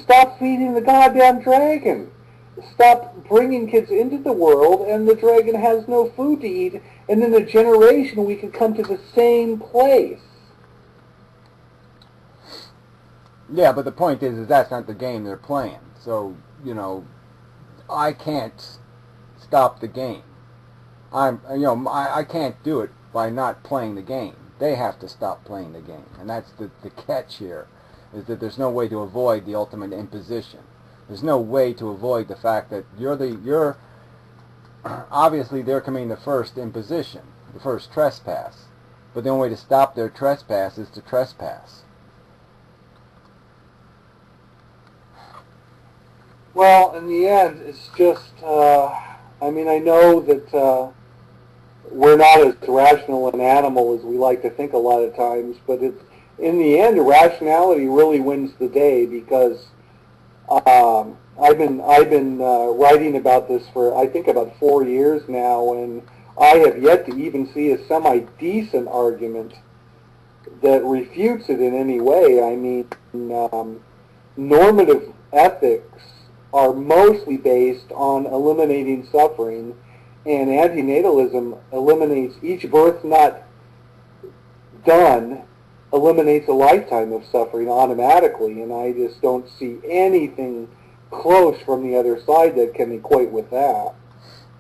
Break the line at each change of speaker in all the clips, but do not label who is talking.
stop feeding the goddamn dragon. Stop bringing kids into the world, and the dragon has no food to eat, and in a generation we could come to the same place.
Yeah, but the point is that's not the game they're playing. So, you know, I can't stop the game. I can't do it by not playing the game. They have to stop playing the game, and that's the catch here, is that there's no way to avoid the ultimate imposition. There's no way to avoid the fact that you're obviously they're committing the first imposition, the first trespass, but the only way to stop their trespass is to trespass.
Well, in the end, it's just, I mean, I know that we're not as rational an animal as we like to think a lot of times, but in the end, rationality really wins the day, because I've been writing about this for, I think, about 4 years now, and I have yet to even see a semi-decent argument that refutes it in any way. I mean, normative ethics are mostly based on eliminating suffering, and antinatalism eliminates each birth not done, eliminates a lifetime of suffering automatically, and I just don't see anything close from the other side that can equate with that.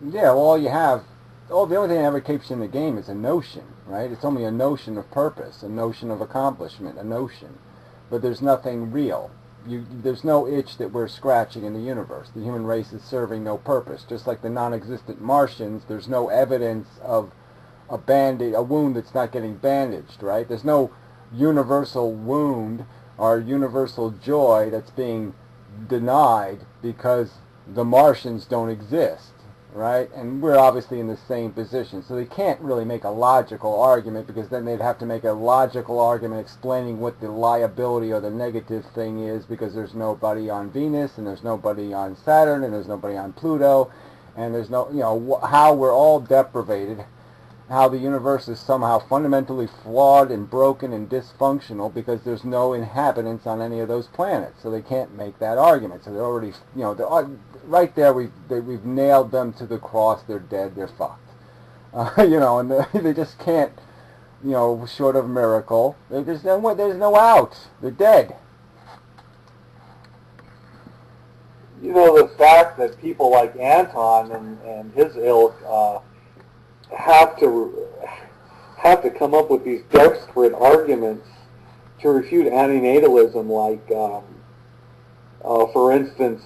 Yeah, well, the only thing that ever keeps you in the game is a notion, right? It's only a notion of purpose, a notion of accomplishment, a notion, but there's nothing real. There's no itch that we're scratching in the universe. The human race is serving no purpose. Just like the non-existent Martians, there's no evidence of a wound that's not getting bandaged, right? There's no universal wound or universal joy that's being denied because the Martians don't exist, right? And we're obviously in the same position. So they can't really make a logical argument, because then they'd have to make a logical argument explaining what the liability or the negative thing is, because there's nobody on Venus, and there's nobody on Saturn, and there's nobody on Pluto, and there's no, how we're all deprivated, how the universe is somehow fundamentally flawed and broken and dysfunctional because there's no inhabitants on any of those planets. So they can't make that argument. So they're already, right there, we've nailed them to the cross. They're dead. They're fucked. And they just can't, short of a miracle. There's no out. They're dead.
The fact that people like Anton and his ilk have to come up with these desperate arguments to refute antinatalism, like for instance,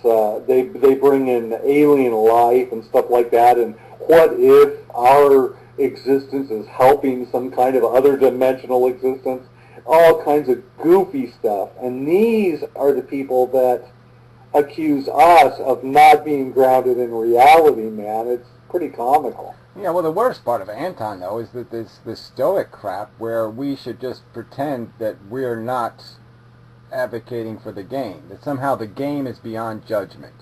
they bring in alien life and stuff like that, and what if our existence is helping some kind of other dimensional existence, all kinds of goofy stuff. And these are the people that accuse us of not being grounded in reality, man. It's pretty comical.
Yeah, well, the worst part of Anton, though, is that this stoic crap where we should just pretend that we're not advocating for the game, that somehow the game is beyond judgment.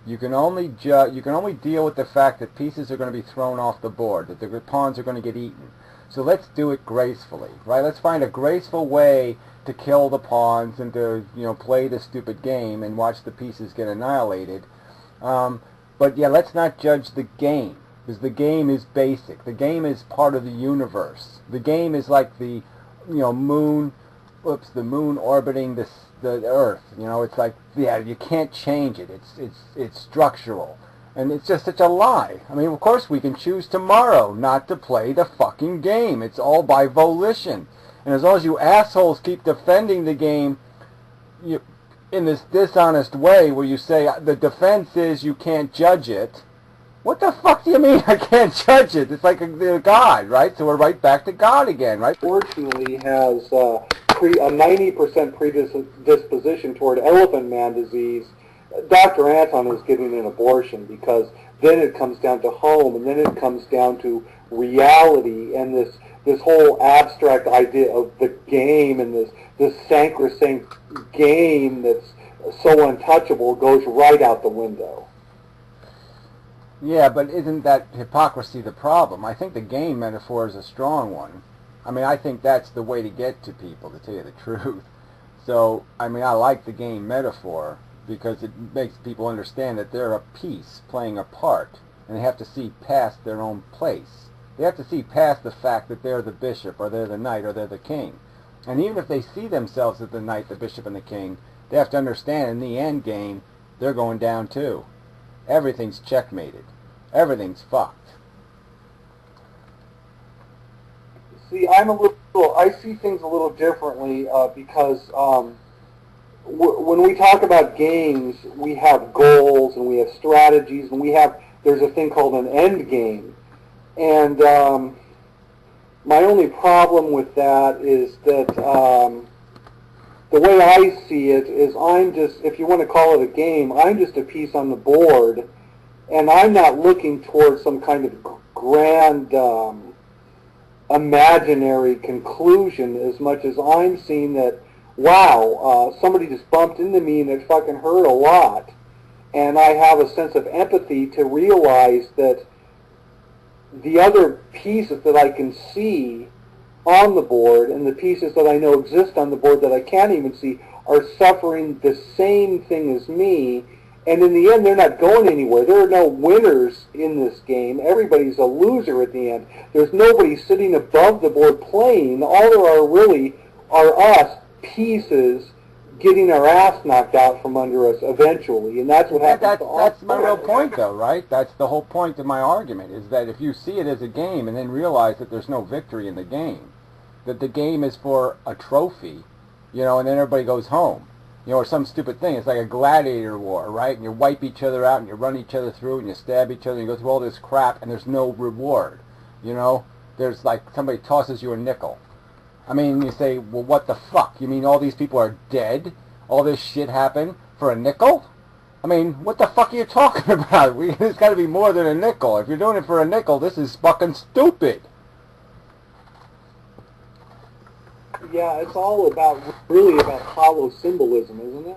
You can only deal with the fact that pieces are going to be thrown off the board, that the pawns are going to get eaten. So let's do it gracefully, right? Let's find a graceful way to kill the pawns and to, play the stupid game and watch the pieces get annihilated. But yeah, let's not judge the game, because the game is basic. The game is part of the universe. The game is like the, moon orbiting the Earth. It's like, yeah, you can't change it. It's structural. And it's just such a lie. I mean, of course we can choose tomorrow not to play the fucking game. It's all by volition. And as long as you assholes keep defending the game in this dishonest way where you say the defense is you can't judge it, what the fuck do you mean I can't judge it? It's like a God, right? So we're right back to God again, right?
Fortunately has a 90% predisposition toward elephant man disease. Dr. Anton is getting an abortion, because then it comes down to home, and then it comes down to reality, and this whole abstract idea of the game, and this sacrosanct game that's so untouchable goes right out the window.
Yeah, but isn't that hypocrisy the problem? I think the game metaphor is a strong one. I mean, I think that's the way to get to people, to tell you the truth. So, I mean, I like the game metaphor, because it makes people understand that they're a piece playing a part, and they have to see past their own place. They have to see past the fact that they're the bishop, or they're the knight, or they're the king. And even if they see themselves as the knight, the bishop, and the king, they have to understand in the end game, they're going down too. Everything's checkmated. Everything's fucked.
See, I see things a little differently because when we talk about games, we have goals and we have strategies and there's a thing called an end game. And my only problem with that is that the way I see it is if you want to call it a game, I'm just a piece on the board, and I'm not looking towards some kind of grand imaginary conclusion as much as I'm seeing that, wow, somebody just bumped into me and it fucking hurt a lot. And I have a sense of empathy to realize that the other pieces that I can see on the board and the pieces that I know exist on the board that I can't even see are suffering the same thing as me. And in the end, they're not going anywhere. There are no winners in this game. Everybody's a loser at the end. There's nobody sitting above the board playing. All there are really are us, pieces, getting our ass knocked out from under us eventually. And that's what happens to all.
That's my real point, though, right? That's the whole point of my argument, is that if you see it as a game and then realize that there's no victory in the game, that the game is for a trophy, and then everybody goes home. Or some stupid thing. It's like a gladiator war, right? And you wipe each other out, and you run each other through, and you stab each other, and you go through all this crap, and there's no reward. There's like somebody tosses you a nickel. I mean, you say, well, what the fuck? You mean all these people are dead? All this shit happened for a nickel? I mean, what the fuck are you talking about? It's got to be more than a nickel. If you're doing it for a nickel, this is fucking stupid.
Yeah, it's all really about hollow symbolism, isn't it?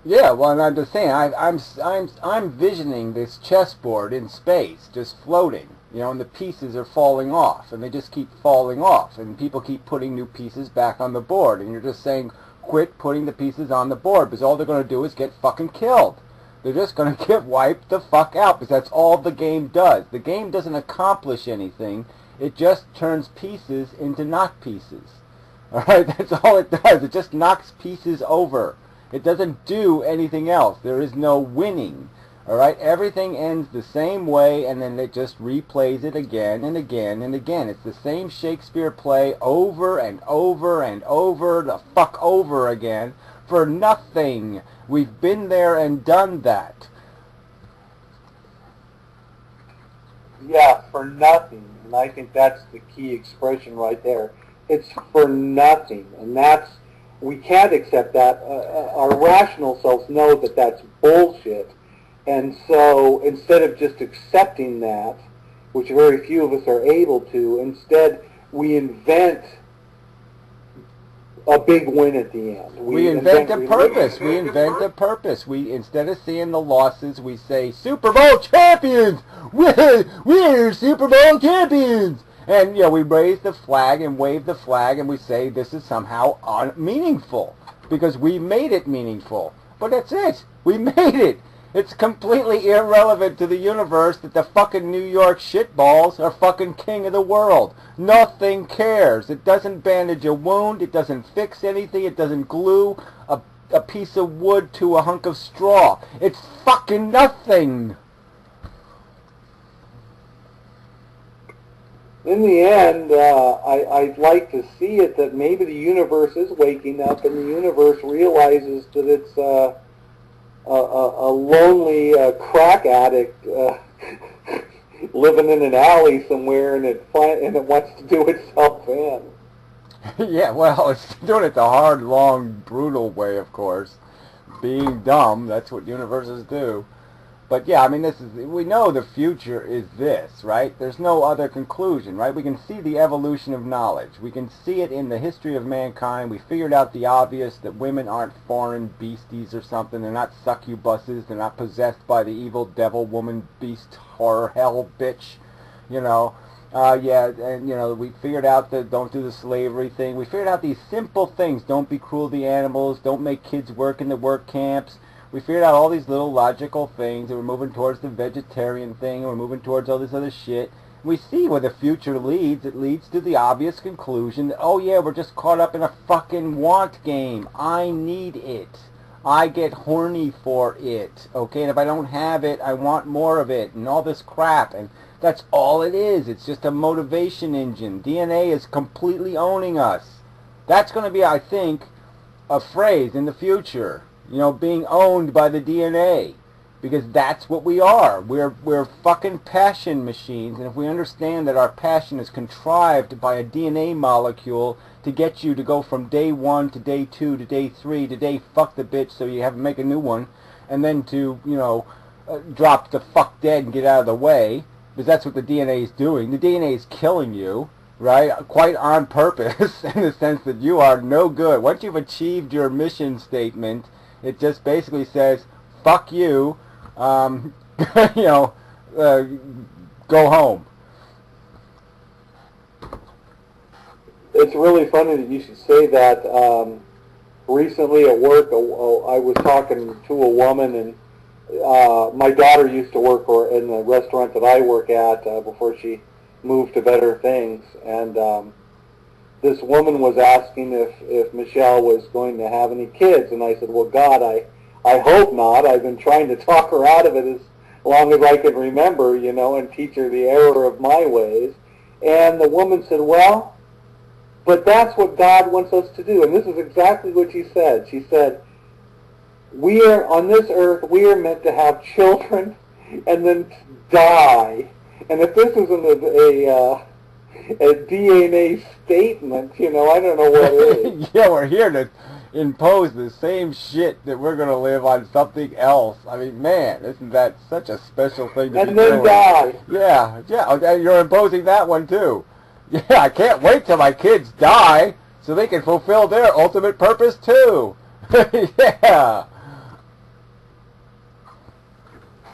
Yeah, well, and I'm just saying, I'm visioning this chessboard in space, just floating, and the pieces are falling off, and they just keep falling off, and people keep putting new pieces back on the board, and you're just saying, quit putting the pieces on the board, because all they're going to do is get fucking killed. They're just going to get wiped the fuck out, because that's all the game does. The game doesn't accomplish anything. It just turns pieces into not pieces. All right, that's all it does. It just knocks pieces over. It doesn't do anything else. There is no winning. All right, everything ends the same way, and then it just replays it again and again and again. It's the same Shakespeare play over and over and over, the fuck over again, for nothing. We've been there and done that.
Yeah, for nothing. And I think that's the key expression right there. It's for nothing. And we can't accept that. Our rational selves know that that's bullshit. And so instead of just accepting that, which very few of us are able to, instead we invent a big win at the end.
We invent a purpose. We invent a purpose. We, instead of seeing the losses, we say, Super Bowl champions! We're Super Bowl champions! And, we raise the flag and wave the flag and we say this is somehow meaningful because we made it meaningful. But that's it. We made it. It's completely irrelevant to the universe that the fucking New York shitballs are fucking king of the world. Nothing cares. It doesn't bandage a wound. It doesn't fix anything. It doesn't glue a piece of wood to a hunk of straw. It's fucking nothing.
In the end, I'd like to see it that maybe the universe is waking up and the universe realizes that it's a lonely crack addict living in an alley somewhere, and it wants to do itself in.
Yeah, well, it's doing it the hard, long, brutal way, of course. Being dumb, that's what universes do. But yeah, I mean, we know the future is this, right? There's no other conclusion, right? We can see the evolution of knowledge. We can see it in the history of mankind. We figured out the obvious, that women aren't foreign beasties or something. They're not succubuses. They're not possessed by the evil devil, woman, beast, horror, hell, bitch, we figured out that don't do the slavery thing. We figured out these simple things. Don't be cruel to the animals. Don't make kids work in the work camps. We figured out all these little logical things, and we're moving towards the vegetarian thing, and we're moving towards all this other shit. We see where the future leads. It leads to the obvious conclusion that, oh yeah, we're just caught up in a fucking want game. I need it. I get horny for it. Okay, and if I don't have it, I want more of it, and all this crap. And that's all it is. It's just a motivation engine. DNA is completely owning us. That's going to be, I think, a phrase in the future. You know, being owned by the DNA. Because that's what we are. We're fucking passion machines. And if we understand that our passion is contrived by a DNA molecule to get you to go from day 1 to day 2 to day 3 to day fuck the bitch so you have to make a new one. And then to, you know, drop the fuck dead and get out of the way. Because that's what the DNA is doing. The DNA is killing you, right? Quite on purpose, in the sense that you are no good. Once you've achieved your mission statement, it just basically says, fuck you, you know, go home.
It's really funny that you should say that. Recently at work, I was talking to a woman, and my daughter used to work in the restaurant that I work at before she moved to better things. And this woman was asking if Michelle was going to have any kids. And I said, well, God, I hope not. I've been trying to talk her out of it as long as I can remember, you know, and teach her the error of my ways. And the woman said, well, but that's what God wants us to do. And this is exactly what she said. She said, we are on this earth, we are meant to have children and then die. And if this isn't a DNA statement, you know, I don't know what is.
Yeah, we're here to impose the same shit that we're going to live on something else. I mean, man, isn't that such a special thing to be doing?
And then die.
Yeah, you're imposing that one too. Yeah, I can't wait till my kids die so they can fulfill their ultimate purpose too. Yeah.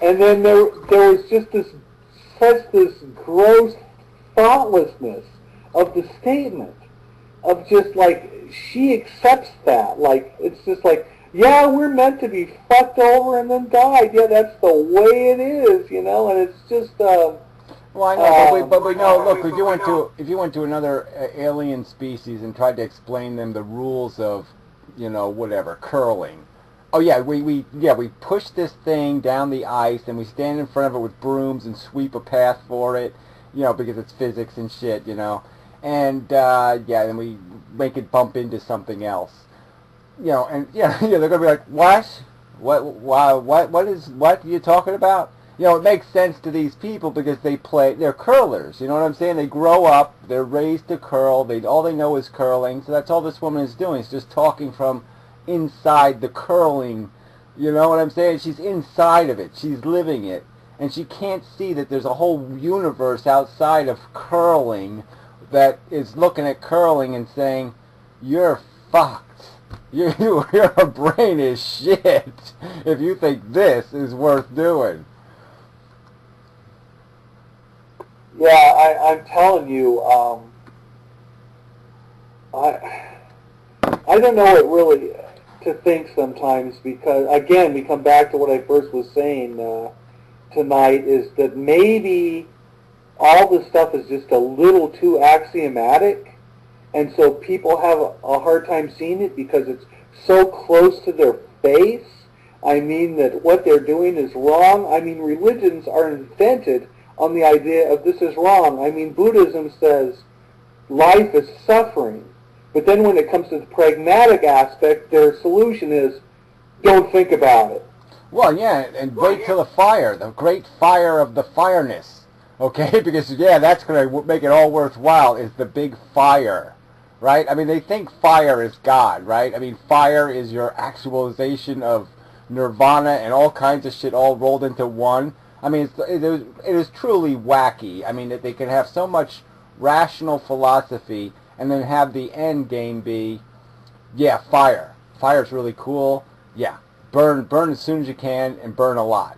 And then there was just such this gross thoughtlessness of the statement, of just like, she accepts that. Like, it's just like, yeah, we're meant to be fucked over and then died. Yeah, that's the way it is, you know, and it's just...
well, I know, but we know, look, if you went to another alien species and tried to explain them the rules of, you know, whatever, curling. Oh yeah, we push this thing down the ice and we stand in front of it with brooms and sweep a path for it, you know, because it's physics and shit, you know. And yeah, then we make it bump into something else. You know, and yeah, they're gonna be like, what? What are you talking about? You know, it makes sense to these people because they're curlers, you know what I'm saying? They grow up, they're raised to curl, all they know is curling, so that's all this woman is doing, is just talking from inside the curling, you know what I'm saying? She's inside of it, she's living it, and she can't see that there's a whole universe outside of curling that is looking at curling and saying, you're fucked. Your brain is shit if you think this is worth doing.
Yeah, I'm telling you, I don't know what really to think sometimes, because, again, we come back to what I first was saying tonight, is that maybe all this stuff is just a little too axiomatic, and so people have a hard time seeing it because it's so close to their face. I mean, that what they're doing is wrong. I mean, religions are invented on the idea of this is wrong. I mean, Buddhism says life is suffering. But then when it comes to the pragmatic aspect, their solution is don't think about it.
Well, yeah, and wait till the fire, the great fire of the fireness. Okay, because, yeah, that's going to make it all worthwhile, is the big fire, right? I mean, they think fire is God, right? I mean, fire is your actualization of nirvana and all kinds of shit all rolled into one. I mean, it is truly wacky. I mean, that they can have so much rational philosophy and then have the end game be, yeah, fire. Fire's really cool. Yeah, burn as soon as you can and burn a lot.